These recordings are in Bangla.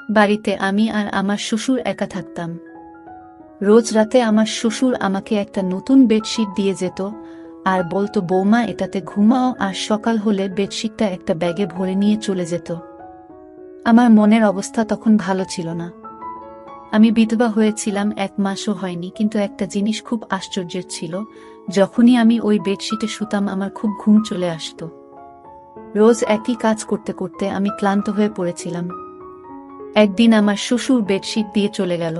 বাড়িতে আমি আর আমার শ্বশুর একা থাকতাম। রোজ রাতে আমার শ্বশুর আমাকে একটা নতুন বেডশিট দিয়ে যেত আর বলতো, বৌমা এটাতে ঘুমাও, আর সকাল হলে বেডশিটটা একটা ব্যাগে ভরে নিয়ে চলে যেত। আমার মনের অবস্থা তখন ভালো ছিল না। আমি বিধবা হয়েছিলাম, 1 মাসও হয়নি, কিন্তু একটা জিনিস খুব আশ্চর্যের ছিল, যখনই আমি ওই বেডশিটে শুতাম আমার খুব ঘুম চলে আসতো। রোজ একই কাজ করতে করতে আমি ক্লান্ত হয়ে পড়েছিলাম। একদিন আমার শ্বশুর বেডশিট দিয়ে চলে গেল,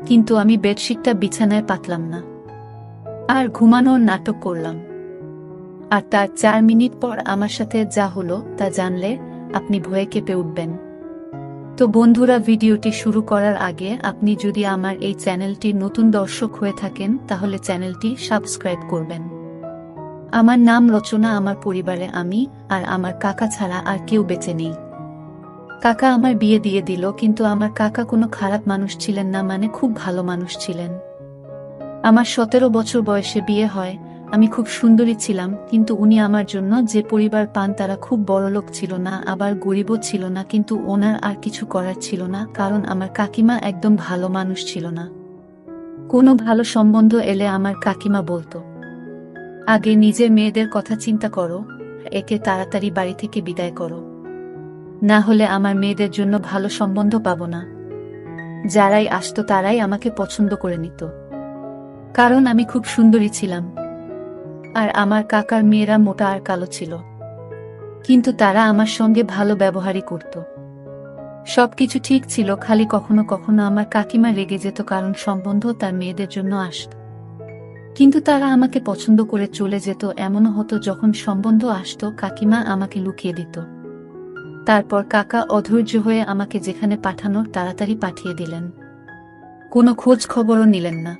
কিন্তু আমি বেডশিটটা বিছানায় পাতলাম না, আর ঘুমানোর নাটক করলাম। আর তার 4 মিনিট পর আমার সাথে যা হলো তা জানলে আপনি ভয়ে কেঁপে উঠবেন। তো বন্ধুরা, ভিডিওটি শুরু করার আগে আপনি যদি আমার এই চ্যানেলটির নতুন দর্শক হয়ে থাকেন তাহলে চ্যানেলটি সাবস্ক্রাইব করবেন। আমার নাম রচনা। আমার পরিবারে আমি আর আমার কাকা ছাড়া আর কেউ বেঁচে নেই। কাকা আমার বিয়ে দিয়ে দিল, কিন্তু আমার কাকা কোনো খারাপ মানুষ ছিলেন না, মানে খুব ভালো মানুষ ছিলেন। আমার 17 বছর বয়সে বিয়ে হয়। আমি খুব সুন্দরী ছিলাম, কিন্তু উনি আমার জন্য যে পরিবার পান তারা খুব বড়লোক ছিল না, আবার গরিবও ছিল না, কিন্তু ওনার আর কিছু করার ছিল না, কারণ আমার কাকিমা একদম ভালো মানুষ ছিল না। কোনো ভালো সম্বন্ধ এলে আমার কাকিমা বলতো, আগে নিজের মেয়েদের কথা চিন্তা করো, একে তাড়াতাড়ি বাড়ি থেকে বিদায় করো, না হলে আমার মেয়েদের জন্য ভালো সম্বন্ধ পাবো না। যারাই আসতো তারাই আমাকে পছন্দ করে নিত, কারণ আমি খুব সুন্দরী ছিলাম। আর আমার কাকার মেয়েরা মোটা আর কালো ছিল, কিন্তু তারা আমার সঙ্গে ভালো ব্যবহারই করত। সবকিছু ঠিক ছিল, খালি কখনো কখনো আমার কাকিমা রেগে যেত, কারণ সম্বন্ধ তার মেয়েদের জন্য আসত, কিন্তু তারা আমাকে পছন্দ করে চলে যেত। এমনও হতো যখন সম্বন্ধ আসতো কাকিমা আমাকে লুকিয়ে দিত। তারপর কাকা অধৈর্য হয়ে আমাকে যেখানে পাঠানোর তাড়াতাড়ি পাঠিয়ে দিলেন। কোনো খোঁজ খবরও নিলেন না,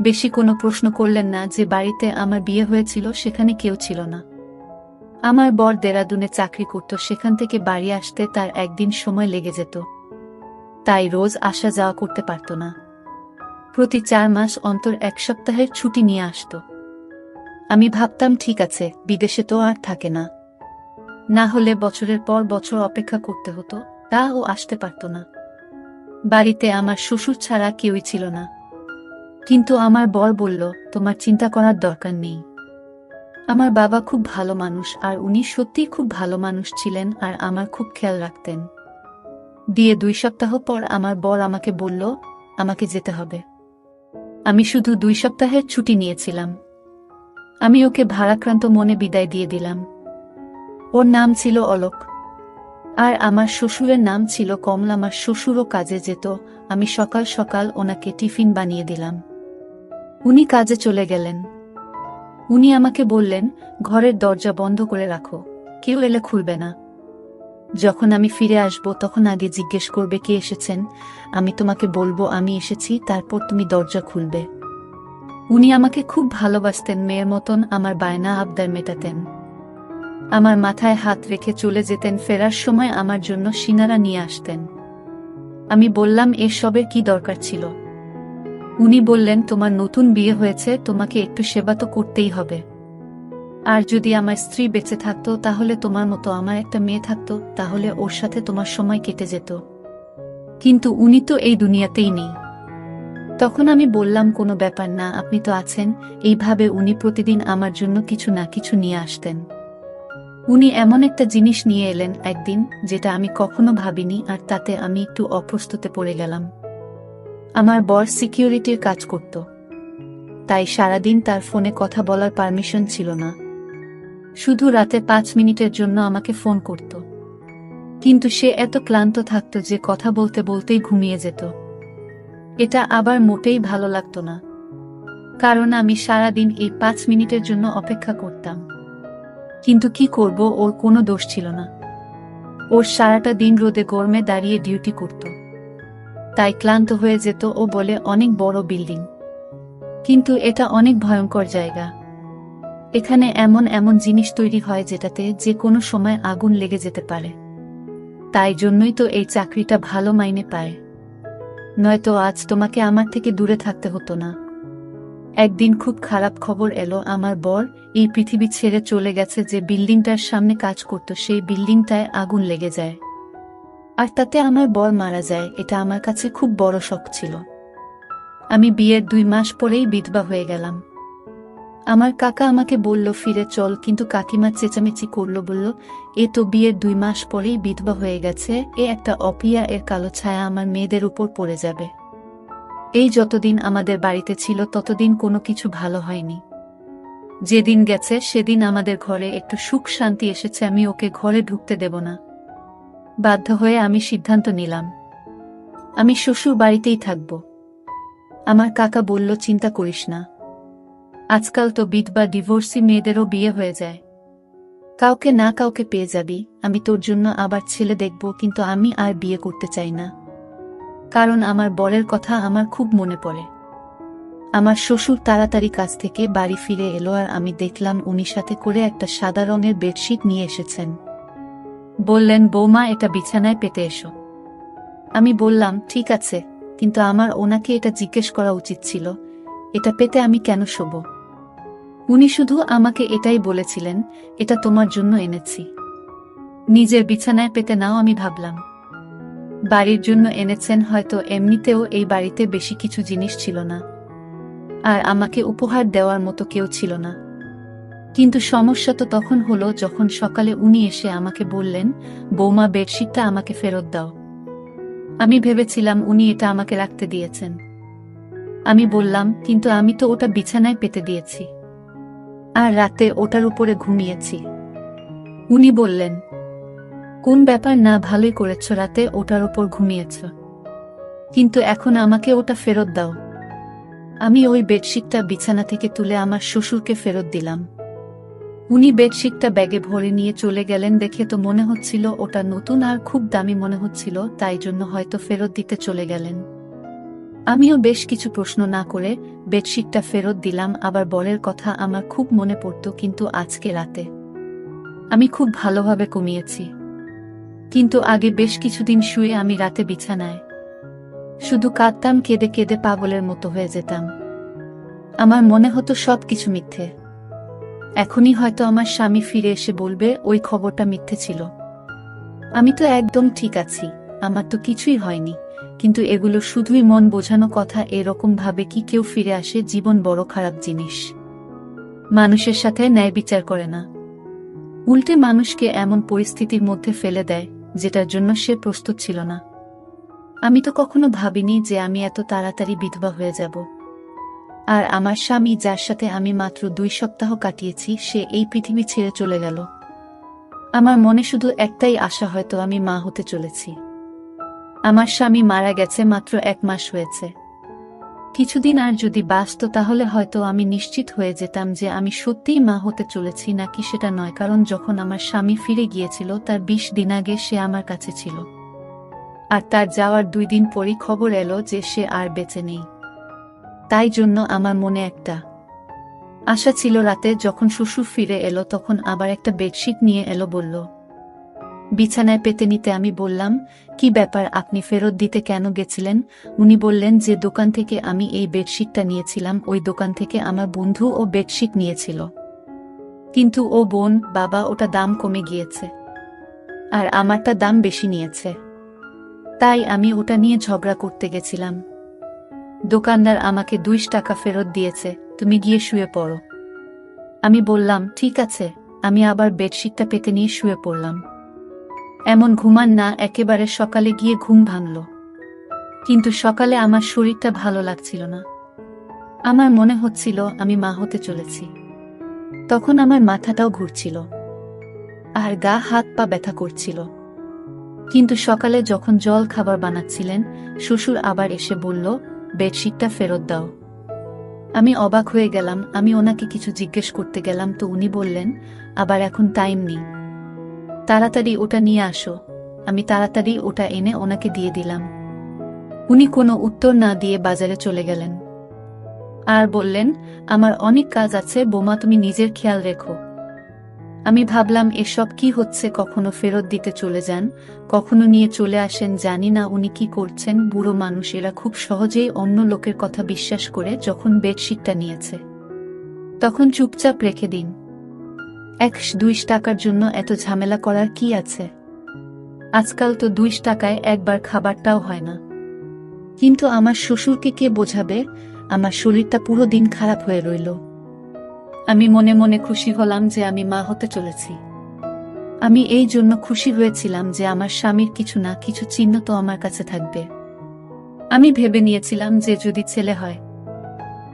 বেশি কোনো প্রশ্ন করলেন না। যে বাড়িতে আমার বিয়ে হয়েছিল সেখানে কেউ ছিল না। আমার বর দেরাদুনে চাকরি করত, সেখান থেকে বাড়ি আসতে তার একদিন সময় লেগে যেত, তাই রোজ আসা যাওয়া করতে পারত না। প্রতি 4 মাস অন্তর 1 সপ্তাহের ছুটি নিয়ে আসত। আমি ভাবতাম, ঠিক আছে, বিদেশে তো আর থাকে না, না হলে বছরের পর বছর অপেক্ষা করতে হতো, তা ও আসতে পারত না। বাড়িতে আমার শ্বশুর ছাড়া কেউই ছিল না, কিন্তু আমার বর বলল, তোমার চিন্তা করার দরকার নেই। আমার বাবা খুব ভালো মানুষ, আর উনি সত্যিই খুব ভালো মানুষ ছিলেন, আর আমার খুব খেয়াল রাখতেন। দিয়ে 2 সপ্তাহ পর আমার বর আমাকে বলল, আমাকে যেতে হবে। আমি শুধু 2 সপ্তাহের ছুটি নিয়েছিলাম। আমি ওকে ভারাক্রান্ত মনে বিদায় দিয়ে দিলাম। ওর নাম ছিল অলোক, আর আমার শ্বশুরের নাম ছিল কমল। আমার শ্বশুরও কাজে যেত, আমি সকাল সকাল ওনাকে টিফিন বানিয়ে দিলাম। উনি কাজে চলে গেলেন। উনি আমাকে বললেন, ঘরের দরজা বন্ধ করে রাখো, কেউ এলে খুলবে না। যখন আমি ফিরে আসব তখন আগে জিজ্ঞেস করবে কে এসেছেন, আমি তোমাকে বলবো আমি এসেছি, তারপর তুমি দরজা খুলবে। উনি আমাকে খুব ভালোবাসতেন, মেয়ের মতন আমার বায়না আবদার মেটাতেন। আমার মাথায় হাত রেখে চলে যেতেন, ফেরার সময় আমার জন্য সিনারা নিয়ে আসতেন। আমি বললাম, এসবের কি দরকার ছিল? উনি বললেন, তোমার নতুন বিয়ে হয়েছে, তোমাকে একটু সেবা তো করতেই হবে। আর যদি আমার স্ত্রী বেঁচে থাকতো তাহলে তোমার মতো আমার একটা মেয়ে থাকতো, তাহলে ওর সাথে তোমার সময় কেটে যেত, কিন্তু উনি তো এই দুনিয়াতেই নেই। তখন আমি বললাম, কোনো ব্যাপার না, আপনি তো আছেন। এইভাবে উনি প্রতিদিন আমার জন্য কিছু না কিছু নিয়ে আসতেন। উনি এমন একটা জিনিস নিয়ে এলেন একদিন যেটা আমি কখনো ভাবিনি, আর তাতে আমি একটু অপ্রস্তুতে পড়ে গেলাম। আমার বর সিকিউরিটির কাজ করত, তাই সারাদিন তার ফোনে কথা বলার পারমিশন ছিল না। শুধু রাতে 5 মিনিটের জন্য আমাকে ফোন করত, কিন্তু সে এত ক্লান্ত থাকত যে কথা বলতে বলতেই ঘুমিয়ে যেত। এটা আবার মোটেই ভালো লাগতো না, কারণ আমি সারাদিন এই 5 মিনিটের জন্য অপেক্ষা করতাম। কিন্তু কি করব, ওর কোনো দোষ ছিল না। ওর সারাটা দিন রোদে গরমে দাঁড়িয়ে ডিউটি করত, তাই ক্লান্ত হয়ে যেত। ও বলে, অনেক বড় বিল্ডিং, কিন্তু এটা অনেক ভয়ঙ্কর জায়গা। এখানে এমন এমন জিনিস তৈরি হয় যেটাতে যে কোনো সময় আগুন লেগে যেতে পারে। তাই জন্যই তো এই চাকরিটা ভালো মাইনে পায়, নয়তো আজ তোমাকে আমার থেকে দূরে থাকতে হতো না। একদিন খুব খারাপ খবর এলো, আমার বর এই পৃথিবী ছেড়ে চলে গেছে। যে বিল্ডিংটার সামনে কাজ করত সেই বিল্ডিংটায় আগুন লেগে যায়। আর তাতে আমার বর মারা যায়, এটা আমার কাছে খুব বড় শক ছিল। আমি বিয়ের 2 মাস পরেই বিধবা হয়ে গেলাম। আমার কাকা আমাকে বলল ফিরে চল, কিন্তু কাকিমা চেঁচামেচি করল, বলল এ তো বিয়ের 2 মাস পরেই বিধবা হয়ে গেছে, এ একটা অপিয়া, এর কালো ছায়া আমার মেয়েদের উপর পড়ে যাবে। এই যতদিন আমাদের বাড়িতে ছিল ততদিন কোনো কিছু ভালো হয়নি। যেদিন গেছে সেদিন আমাদের ঘরে একটু সুখ শান্তি এসেছে, আমি ওকে ঘরে ঢুকতে দেব না। বাধ্য হয়ে আমি সিদ্ধান্ত নিলাম আমি শ্বশুর বাড়িতেই থাকব। আমার কাকা বলল চিন্তা করিস না, আজকাল তো বিধবা ডিভোর্সি মেয়েদেরও বিয়ে হয়ে যায়, কাউকে না কাউকে পেয়ে যাবি, আমি তোর জন্য আবার ছেলে দেখব, কিন্তু আমি আর বিয়ে করতে চাই না, কারণ আমার বরের কথা আমার খুব মনে পড়ে। আমার শ্বশুর তাড়াতাড়ি কাজ থেকে বাড়ি ফিরে এলো আর আমি দেখলাম উনি সাথে করে একটা সাদা রঙের বেডশিট নিয়ে এসেছেন। বললেন বৌমা এটা বিছানায় পেতে এসো। আমি বললাম ঠিক আছে, কিন্তু আমার ওনাকে এটা জিজ্ঞেস করা উচিত ছিল, এটা পেতে আমি কেন শোবো। উনি শুধু আমাকে এটাই বলেছিলেন, এটা তোমার জন্য এনেছি, নিজের বিছানায় পেতে নাও। আমি ভাবলাম বাড়ির জন্য এনেছেন, হয়তো এমনিতেও এই বাড়িতে বেশি কিছু জিনিস ছিল না, আর আমাকে উপহার দেওয়ার মতো কেউ ছিল না। কিন্তু সমস্যা তো তখন হলো যখন সকালে উনি এসে আমাকে বললেন বৌমা বেডশিটটা আমাকে ফেরত দাও। আমি ভেবেছিলাম উনি এটা আমাকে রাখতে দিয়েছেন। আমি বললাম কিন্তু আমি তো ওটা বিছানায় পেতে দিয়েছি, আর রাতে ওটার উপরে ঘুমিয়েছি। উনি বললেন কোন ব্যাপার না, ভালোই করেছ, রাতে ওটার উপর ঘুমিয়েছ, কিন্তু এখন আমাকে ওটা ফেরত দাও। আমি ওই বেডশিটটা বিছানা থেকে তুলে আমার শ্বশুরকে ফেরত দিলাম। উনি বেডশিটটা ব্যাগে ভরে নিয়ে চলে গেলেন। দেখে তো মনে হচ্ছিল ওটা নতুন আর খুব দামি মনে হচ্ছিল, তাই জন্য হয়তো ফেরত দিতে চলে গেলেন। আমিও বেশ কিছু প্রশ্ন না করে বেডশিটটা ফেরত দিলাম। আবার বরের কথা আমার খুব মনে পড়ত, কিন্তু আজকে রাতে আমি খুব ভালোভাবে ঘুমিয়েছি, কিন্তু আগে বেশ কিছুদিন শুয়ে আমি রাতে বিছানায় শুধু কাঁদতাম, কেঁদে কেঁদে পাগলের মতো হয়ে যেতাম। আমার মনে হতো সবকিছু মিথ্যে। এখনই হয়তো আমার স্বামী ফিরে এসে বলবে ওই খবরটা মিথ্যে ছিল, আমি তো একদম ঠিক আছি, আমার তো কিছুই হয়নি। কিন্তু এগুলো শুধুই মন বোঝানো কথা। এরকম ভাবে কি কেউ ফিরে আসে? জীবন বড় খারাপ জিনিস, মানুষের সাথে ন্যায় বিচার করে না, উল্টে মানুষকে এমন পরিস্থিতির মধ্যে ফেলে দেয় যেটার জন্য সে প্রস্তুত ছিল না। আমি তো কখনো ভাবিনি যে আমি এত তাড়াতাড়ি বিধবা হয়ে যাব। আর আমার স্বামী, যার সাথে আমি মাত্র 2 সপ্তাহ কাটিয়েছি, সে এই পৃথিবী ছেড়ে চলে গেল। আমার মনে শুধু একটাই আশা, হয়তো আমি মা হতে চলেছি। আমার স্বামী মারা গেছে মাত্র 1 মাস হয়েছে। কিছুদিন আর যদি বাঁচত তাহলে হয়তো আমি নিশ্চিত হয়ে যেতাম যে আমি সত্যিই মা হতে চলেছি নাকি সেটা নয়, কারণ যখন আমার স্বামী ফিরে গিয়েছিল তার 20 দিন আগে সে আমার কাছে ছিল, আর তার যাওয়ার 2 দিন পরই খবর এলো যে সে আর বেঁচে নেই। তাই জন্য আমার মনে একটা আশা ছিল। রাতে যখন শ্বশুর ফিরে এলো তখন আবার একটা বেডশিট নিয়ে এলো, বলল বিছানায় পেতে নিতে। আমি বললাম কি ব্যাপার, আপনি ফেরত দিতে কেন গেছিলেন? উনি বললেন যে দোকান থেকে আমি এই বেডশিটটা নিয়েছিলাম, ওই দোকান থেকে আমার বন্ধু ও বেডশিট নিয়েছিল, কিন্তু ও বোন বাবা ওটা দাম কমে গিয়েছে আর আমারটা দাম বেশি নিয়েছে, তাই আমি ওটা নিয়ে ঝগড়া করতে গেছিলাম। দোকানদার আমাকে 2 টাকা ফেরত দিয়েছে, তুমি গিয়ে শুয়ে পড়ো। আমি বললাম ঠিক আছে। আমি আবার বেডশিটটা পেতে নিয়ে শুয়ে পড়লাম। এমন ঘুমান না, একেবারে সকালে গিয়ে ঘুম ভাঙল, কিন্তু সকালে আমার শরীরটা ভালো লাগছিল না। আমার মনে হচ্ছিল আমি মা হতে চলেছি। তখন আমার মাথাটাও ঘুরছিল আর গা হাত পা ব্যথা করছিল। কিন্তু সকালে যখন জল খাবার বানাচ্ছিলেন, শ্বশুর আবার এসে বলল বেডশিটটা ফেরত দাও। আমি অবাক হয়ে গেলাম। আমি ওনাকে কিছু জিজ্ঞেস করতে গেলাম তো উনি বললেন আবার এখন টাইম নেই, তাড়াতাড়ি ওটা নিয়ে আসো। আমি তাড়াতাড়ি ওটা এনে ওনাকে দিয়ে দিলাম। উনি কোনো উত্তর না দিয়ে বাজারে চলে গেলেন আর বললেন আমার অনেক কাজ আছে বোমা, তুমি নিজের খেয়াল রেখো। আমি ভাবলাম এসব কি হচ্ছে, কখনো ফেরত দিতে চলে যান, কখনো নিয়ে চলে আসেন, জানি না উনি কি করছেন। বুড়ো মানুষ, এরা খুব সহজেই অন্য লোকের কথা বিশ্বাস করে। যখন বেডশিটটা নিয়েছে তখন চুপচাপ রেখে দিন। 1-2 টাকার জন্য এত ঝামেলা করার কি আছে? আজকাল তো 2 টাকায় একবার খাবারটাও হয় না। কিন্তু আমার শ্বশুরকে কে বোঝাবে? আমার শরীরটা পুরো দিন খারাপ হয়ে রইল। আমি মনে মনে খুশি হলাম যে আমি মা হতে চলেছি। আমি এই জন্য খুশি হয়েছিলাম যে আমার স্বামীর কিছু না কিছু চিহ্ন তো আমার কাছে থাকবে। আমি ভেবে নিয়েছিলাম যে যদি ছেলে হয়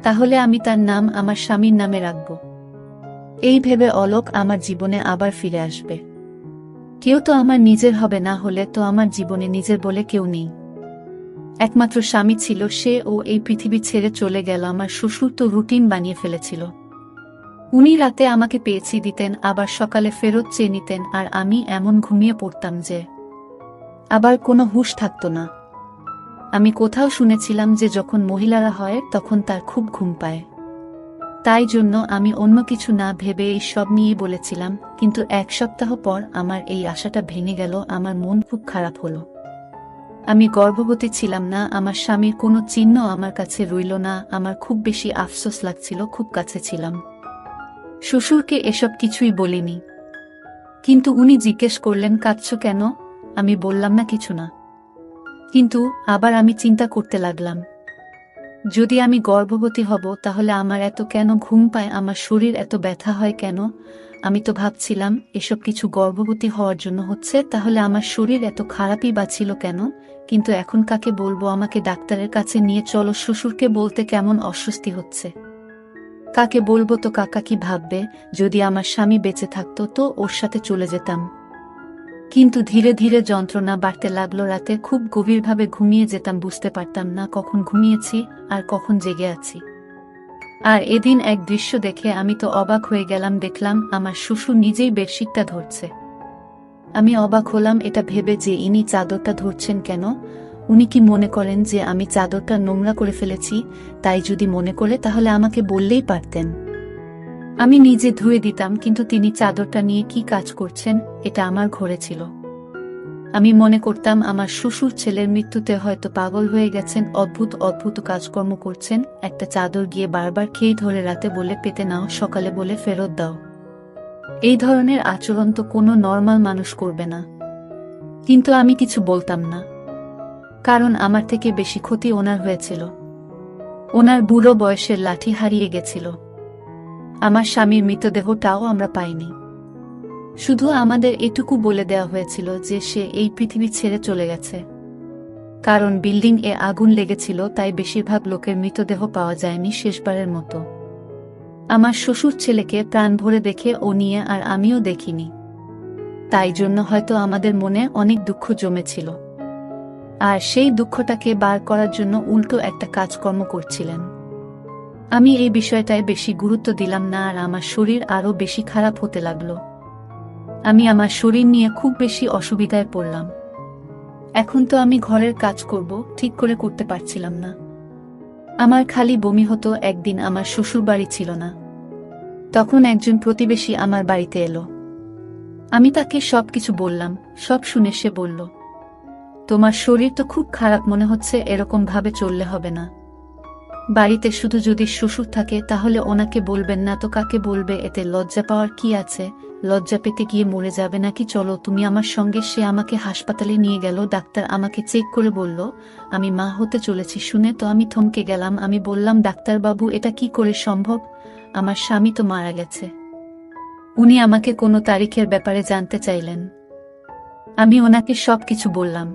তাহলে আমি তার নাম আমার স্বামীর নামে রাখব। এই ভেবে অলোক আমার জীবনে আবার ফিরে আসবে। কেউ তো আমার নিজের হবে, না হলে তো আমার জীবনে নিজের বলে কেউ নেই। একমাত্র স্বামী ছিল, সে ও এই পৃথিবী ছেড়ে চলে গেল। আমার শ্বশুর তো রুটিন বানিয়ে ফেলেছিল। উনি রাতে আমাকে পেয়েছি দিতেন, আবার সকালে ফেরত চেয়ে নিতেন, আর আমি এমন ঘুমিয়ে পড়তাম যে আবার কোনো হুঁশ থাকত না। আমি কোথাও শুনেছিলাম যে যখন মহিলারা হয় তখন তার খুব ঘুম পায়। তাই জন্য আমি অন্য কিছু না ভেবে এই সব নিয়ে বলেছিলাম, কিন্তু 1 সপ্তাহ পর আমার এই আশাটা ভেঙে গেল। আমার মন খুব খারাপ হলো। আমি গর্ভবতী ছিলাম না, আমার স্বামীর কোনো চিহ্ন আমার কাছে রইল না। আমার খুব বেশি আফসোস লাগছিল, খুব কাছে ছিলাম। শ্বশুরকে এসব কিছুই বলিনি, কিন্তু উনি জিজ্ঞেস করলেন কাঁদছো কেন? আমি বললাম না, কিছু না। কিন্তু আবার আমি চিন্তা করতে লাগলাম, যদি আমি গর্ভবতী হব তাহলে আমার এত কেন ঘুম পায়, আমার শরীর এত ব্যথা হয় কেন? আমি তো ভাবছিলাম এসব কিছু গর্ভবতী হওয়ার জন্য হচ্ছে, তাহলে আমার শরীর এত খারাপই বা ছিল কেন? কিন্তু এখন কাকে বলবো? আমাকে ডাক্তারের কাছে নিয়ে চলো। শ্বশুরকে বলতে কেমন অস্বস্তি হচ্ছে। কাকে বলবো? তো কাকা কি ভাববে? যদি আমার স্বামী বেঁচে থাকতো তো ওর সাথে চলে যেতাম। কিন্তু ধীরে ধীরে যন্ত্রণা বাড়তে লাগলো। রাতে খুব গভীরভাবে ঘুমিয়ে যেতাম, বুঝতে পারতাম না কখন ঘুমিয়েছি আর কখন জেগে আছি। আর এদিন এক দৃশ্য দেখে আমি তো অবাক হয়ে গেলাম। দেখলাম আমার শ্বশুর নিজেই বেডশিটটা ধরছে। আমি অবাক হলাম এটা ভেবে যে ইনি চাদরটা ধরছেন কেন? উনি কি মনে করেন যে আমি চাদরটা নোংরা করে ফেলেছি? তাই যদি মনে করে তাহলে আমাকে বললেই পারতেন, আমি নিজে ধুয়ে দিতাম। কিন্তু তিনি চাদরটা নিয়ে কি কাজ করছেন? এটা আমার ঘরে ছিল। আমি মনে করতাম আমার শ্বশুর ছেলের মৃত্যুতে হয়তো পাগল হয়ে গেছেন, অদ্ভুত অদ্ভুত কাজকর্ম করছেন। একটা চাদর গিয়ে বারবার খেয়ে ধরে, রাতে বলে পেতে নাও, সকালে বলে ফেরত দাও। এই ধরনের আচরণ তো কোনো নর্মাল মানুষ করবে না। কিন্তু আমি কিছু বলতাম না, কারণ আমার থেকে বেশি ক্ষতি ওনার হয়েছিল। ওনার বুড়ো বয়সের লাঠি হারিয়ে গেছিল। আমার স্বামীর মৃতদেহটাও আমরা পাইনি। শুধু আমাদের এটুকু বলে দেওয়া হয়েছিল যে সে এই পৃথিবী ছেড়ে চলে গেছে। কারণ বিল্ডিং এ আগুন লেগেছিল, তাই বেশিরভাগ লোকের মৃতদেহ পাওয়া যায়নি শেষবারের মতো। আমার শ্বশুর ছেলেকে প্রাণ ভরে দেখে ও নিয়ে আর আমিও দেখিনি। তাই জন্য হয়তো আমাদের মনে অনেক দুঃখ জমেছিল, আর সেই দুঃখটাকে বার করার জন্য উল্টো একটা কাজকর্ম করছিলেন। আমি এই বিষয়টায় বেশি গুরুত্ব দিলাম না, আর আমার শরীর আরো বেশি খারাপ হতে লাগলো। আমি আমার শরীর নিয়ে খুব বেশি অসুবিধায় পড়লাম। এখন তো আমি ঘরের কাজ করব ঠিক করে করতে পারছিলাম না। আমার খালি বমি হতো। একদিন আমার শ্বশুর বাড়ি ছিল না, তখন একজন প্রতিবেশী আমার বাড়িতে এলো। আমি তাকে সবকিছু বললাম। সব শুনে সে বলল, তোমার শরীর তো খুব খারাপ মনে হচ্ছে, এরকম ভাবে চললে হবে না। বাড়িতে শুধু যদি শ্বশুর থাকে তাহলে ওনাকে বলবেন না তো কাকে বলবে? এতে লজ্জা পাওয়ার কি আছে? লজ্জা পেতে গিয়ে মরে যাবে নাকি? চলো তুমি আমার সঙ্গে। সে আমাকে হাসপাতালে নিয়ে গেল। ডাক্তার আমাকে চেক করে বলল আমি মা হতে চলেছি। শুনে তো আমি থমকে গেলাম। আমি বললাম, ডাক্তারবাবু এটা কি করে সম্ভব? আমার স্বামী তো মারা গেছে। উনি আমাকে কোনো তারিখের ব্যাপারে জানতে চাইলেন। আমি ওনাকে সবকিছু বললাম।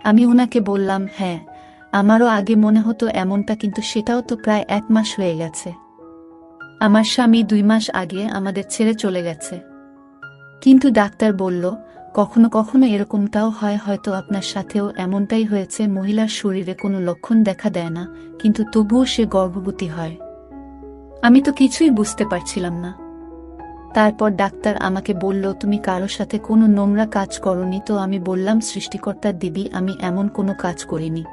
আমি ওনাকে বললাম, হ্যাঁ আমারও আগে মনে হতো এমনটা, কিন্তু সেটাও তো প্রায় 1 মাস হয়ে গেছে। আমার স্বামী 2 মাস আগে আমাদের ছেড়ে চলে গেছে। কিন্তু ডাক্তার বলল কখনো কখনো এরকমটাও হয়, হয়তো আপনার সাথেও এমনটাই হয়েছে। মহিলার শরীরে কোনো লক্ষণ দেখা দেয় না, কিন্তু তবুও সে গর্ভবতী হয়। আমি তো কিছুই বুঝতে পারছিলাম না। তারপর ডাক্তার আমাকে বলল, তুমি কারো সাথে কোনো নোংরা কাজ করনি তো? আমি বললাম, সৃষ্টিকর্তার দিবি আমি এমন কোনো কাজ করিনি।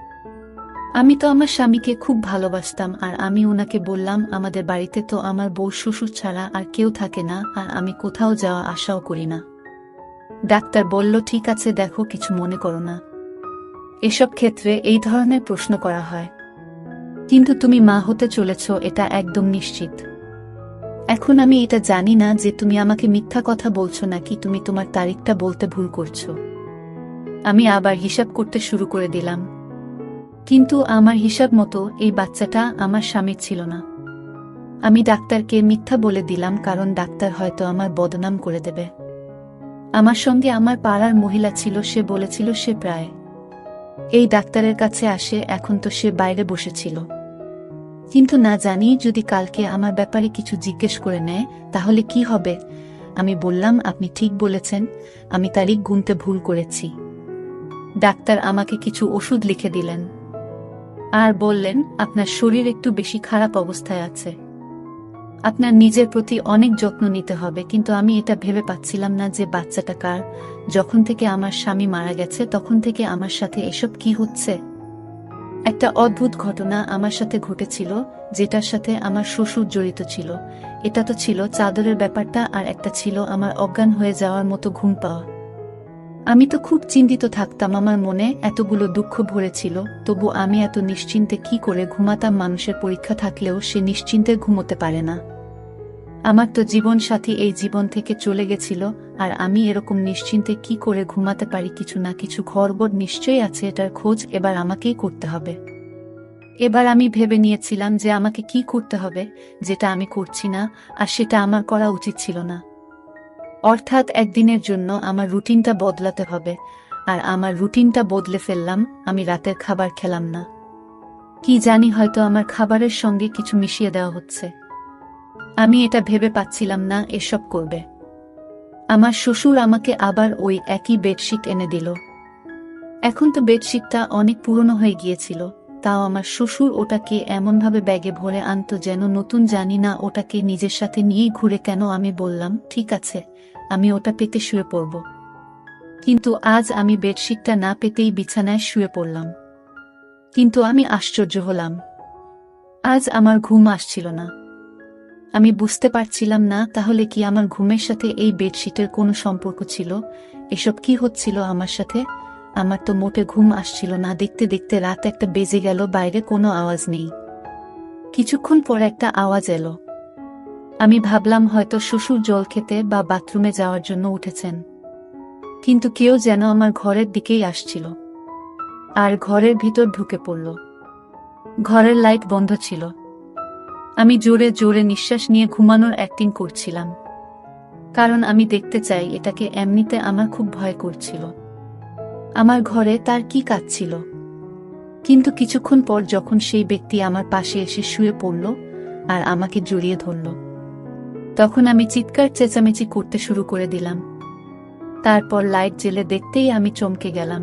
আমি তো আমার স্বামীকে খুব ভালোবাসতাম। আর আমি ওনাকে বললাম, আমাদের বাড়িতে তো আমার বউ শ্বশুর ছাড়া আর কেউ থাকে না, আর আমি কোথাও যাওয়া আশাও করি না। ডাক্তার বলল, ঠিক আছে দেখো, কিছু মনে করো না। এসব ক্ষেত্রে এই ধরনের প্রশ্ন করা হয়। কিন্তু তুমি মা হতে চলেছ এটা একদম নিশ্চিত। এখন আমি এটা জানি না যে তুমি আমাকে মিথ্যা কথা বলছো নাকি তুমি তোমার তারিখটা বলতে ভুল করছো। আমি আবার হিসাব করতে শুরু করে দিলাম। কিন্তু আমার হিসাব মতো এই বাচ্চাটা আমার স্বামীর ছিল না। আমি ডাক্তারকে মিথ্যা বলে দিলাম, কারণ ডাক্তার হয়তো আমার বদনাম করে দেবে। আমার সঙ্গে আমার পাড়ার মহিলা ছিল, সে বলেছিল সে প্রায় এই ডাক্তারের কাছে আসে, এখন তো সে বাইরে বসেছিল। কিন্তু না জানি যদি কালকে আমার ব্যাপারে কিছু জিজ্ঞেস করে নেয় তাহলে কি হবে। আমি বললাম, আপনি ঠিক বলেছেন, আমি তারিখ গুনতে ভুল করেছি। ডাক্তার আমাকে কিছু ওষুধ লিখে দিলেন আর বললেন, আপনার শরীর একটু বেশি খারাপ অবস্থায় আছে, আপনার নিজের প্রতি অনেক যত্ন নিতে হবে। কিন্তু আমি এটা ভেবে পাচ্ছিলাম না যে বাচ্চাটা কার। যখন থেকে আমার স্বামী মারা গেছে তখন থেকে আমার সাথে এসব কি হচ্ছে। একটা অদ্ভুত ঘটনা আমার সাথে ঘটেছিল, যেটার সাথে আমার শ্বশুর জড়িত ছিল। এটা তো ছিল চাদরের ব্যাপারটা, আর একটা ছিল আমার অজ্ঞান হয়ে যাওয়ার মতো ঘুম পাওয়া। আমি তো খুব চিন্তিত থাকতাম, আমার মনে এতগুলো দুঃখ ভরেছিল, তবু আমি এত নিশ্চিন্তে কি করে ঘুমাতাম। মানুষের পরীক্ষা থাকলেও সে নিশ্চিন্তে ঘুমোতে পারে না। আমার তো জীবন সাথী এই জীবন থেকে চলে গেছিল, আর আমি এরকম নিশ্চিন্তে কি করে ঘুমাতে পারি। কিছু না কিছু গড়বড় নিশ্চয়ই আছে, এটার খোঁজ এবার আমাকেই করতে হবে। এবার আমি ভেবে নিয়েছিলাম যে আমাকে কি করতে হবে, যেটা আমি করছি না, আর সেটা আমার করা উচিত ছিল না। অর্থাৎ একদিনের জন্য আমার রুটিনটা বদলাতে হবে। আর আমার রুটিনটা বদলে ফেললাম, আমি রাতের খাবার খেলাম না। কি জানি, হয়তো আমার খাবারের সঙ্গে কিছু মিশিয়ে দেওয়া হচ্ছে। আমি এটা ভেবে পাচ্ছিলাম না এসব করবে। আমার শ্বশুর আমাকে আবার ওই একই বেডশিট এনে দিল। এখন তো বেডশিটটা অনেক পুরনো হয়ে গিয়েছিল, তাও আমার শ্বশুর ওটাকে এমনভাবে ব্যাগে ভরে আনতো যেন নতুন। জানি না ওটাকে নিজের সাথে নিয়েই ঘুরে কেন। আমি বললাম, ঠিক আছে, আমি ওটা পেতে শুয়ে পড়ব। কিন্তু আজ আমি বেডশিটটা না পেতেই বিছানায় শুয়ে পড়লাম। কিন্তু আমি আশ্চর্য হলাম, আজ আমার ঘুম আসছিল না। আমি বুঝতে পারছিলাম না তাহলে কি আমার ঘুমের সাথে এই বেডশিটের কোনো সম্পর্ক ছিল। এসব কি হচ্ছিল আমার সাথে। আমার তো মোটে ঘুম আসছিল না। দেখতে দেখতে রাত একটা বেজে গেল, বাইরে কোনো আওয়াজ নেই। কিছুক্ষণ পর একটা আওয়াজ এলো। আমি ভাবলাম হয়তো শ্বশুর জল খেতে বা বাথরুমে যাওয়ার জন্য উঠেছেন। কিন্তু কেউ যেন আমার ঘরের দিকেই আসছিল আর ঘরের ভিতর ঢুকে পড়ল। ঘরের লাইট বন্ধ ছিল। আমি জোরে জোরে নিঃশ্বাস নিয়ে ঘুমানোর অ্যাক্টিং করছিলাম, কারণ আমি দেখতে চাই এটাকে। এমনিতে আমার খুব ভয় করছিল। আমার ঘরে তার কি কাজ ছিল। কিন্তু কিছুক্ষণ পর যখন সেই ব্যক্তি আমার পাশে এসে শুয়ে পড়ল আর আমাকে জড়িয়ে ধরল, তখন আমি চিৎকার চেঁচামেচি করতে শুরু করে দিলাম। তারপর লাইট জ্বেলে দেখতেই আমি চমকে গেলাম,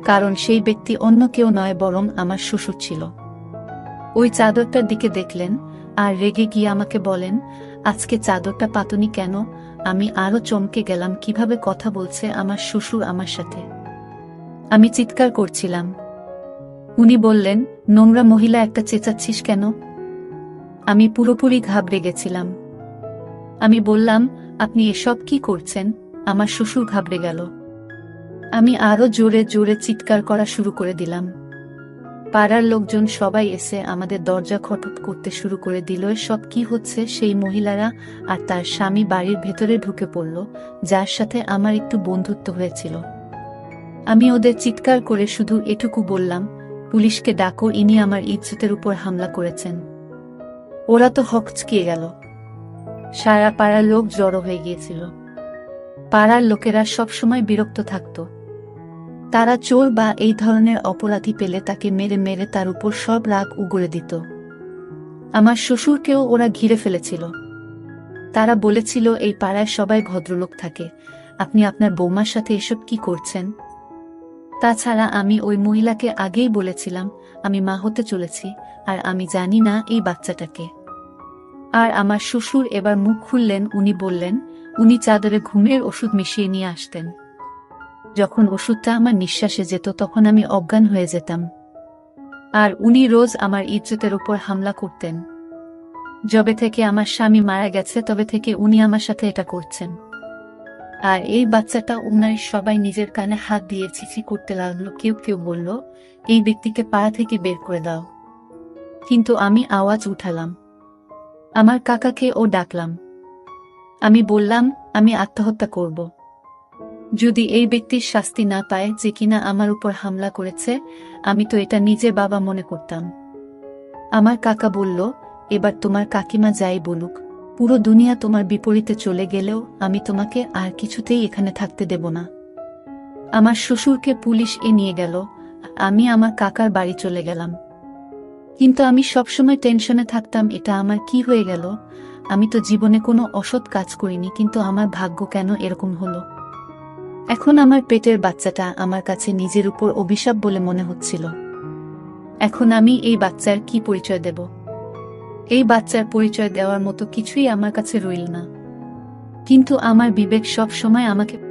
কারণ সেই ব্যক্তি অন্য কেউ নয়, বরং আমার শ্বশুর ছিল। ওই চাদরটার দিকে দেখলেন আর রেগে গিয়ে আমাকে বলেন, আজকে চাদরটা পাতনি কেন। আমি আরো চমকে গেলাম, কিভাবে কথা বলছে আমার শ্বশুর আমার সাথে। আমি চিৎকার করছিলাম। উনি বললেন, নোংরা মহিলা একটা, চেঁচাচ্ছিস কেন। আমি পুরোপুরি ঘাবড়ে গেছিলাম। আমি বললাম, আপনি এসব কি করছেন। আমার শ্বশুর ঘাবড়ে গেল। আমি আরো জোরে জোরে চিৎকার করা শুরু করে দিলাম। পাড়ার লোকজন সবাই এসে আমাদের দরজা খটখট করতে শুরু করে দিল। সব কি হচ্ছে। সেই মহিলারা আর তার স্বামী বাড়ির ভেতরে ঢুকে পড়ল, যার সাথে আমার একটু বন্ধুত্ব হয়েছিল। আমি ওদের চিৎকার করে শুধু এটুকু বললাম, পুলিশকে ডাকো, ইনি আমার ইজ্জতের উপর হামলা করেছেন। ওরা তো হকচকিয়ে গেল। সারা পাড়ার লোক জড়ো হয়ে গিয়েছিল। পাড়ার লোকেরা সবসময় বিরক্ত থাকত। তারা চোর বা এই ধরনের অপরাধী পেলে তাকে মেরে মেরে তার উপর সব রাগ উগরে দিত। আমার শ্বশুরকেও ওরা ঘিরে ফেলেছিল। তারা বলেছিল, এই পাড়ায় সবাই ভদ্রলোক থাকে, আপনি আপনার বৌমার সাথে এসব কি করছেন। তাছাড়া আমি ওই মহিলাকে আগেই বলেছিলাম আমি মা হতে চলেছি, আর আমি জানি না এই বাচ্চাটাকে। আর আমার শ্বশুর এবার মুখ খুললেন। উনি বললেন, উনি চাদরে ঘুমের ওষুধ মিশিয়ে নিয়ে আসতেন। যখন ওষুধটা আমার নিঃশ্বাসে যেত তখন আমি অজ্ঞান হয়ে যেতাম। আর উনি রোজ আমার ইজ্জতের উপর হামলা করতেন। যবে থেকে আমার স্বামী মারা গেছে তবে থেকে উনি আমার সাথে এটা করছেন। আর এই বাচ্চাটা, উনার সবাই নিজের কানে হাত দিয়ে ছিছি করতে লাগলো। কেউ কেউ বলল, এই ব্যক্তিকে পাড়া থেকে বের করে দাও। কিন্তু আমি আওয়াজ উঠালাম। আমার কাকাকে ও ডাকলাম। আমি বললাম, আমি আত্মহত্যা করব। যদি এই ব্যক্তির শাস্তি না পায় যে কিনা আমার উপর হামলা করেছে, আমি তো এটা নিজে বাবা মনে করতাম। আমার কাকা বলল, এবার তোমার কাকিমা যাই বলুক, পুরো দুনিয়া তোমার বিপরীতে চলে গেলেও আমি তোমাকে আর কিছুতেই এখানে থাকতে দেব না। আমার শ্বশুরকে পুলিশ নিয়ে গেল, আমি আমার কাকার বাড়ি চলে গেলাম। কিন্তু আমি সবসময় টেনশনে থাকতাম, এটা আমার কি হয়ে গেল? আমি তো জীবনে কোনো অসৎ কাজ করিনি, কিন্তু আমার ভাগ্য কেন এরকম হলো? এখন আমার পেটের বাচ্চাটা আমার কাছে নিজের উপর অভিশাপ বলে মনে হচ্ছিল। এখন আমি এই বাচ্চার কি পরিচয় দেব? এই বাচ্চার পরিচয় দেওয়ার মতো কিছুই আমার কাছে রইল না। কিন্তু আমার বিবেক সব সময় আমাকে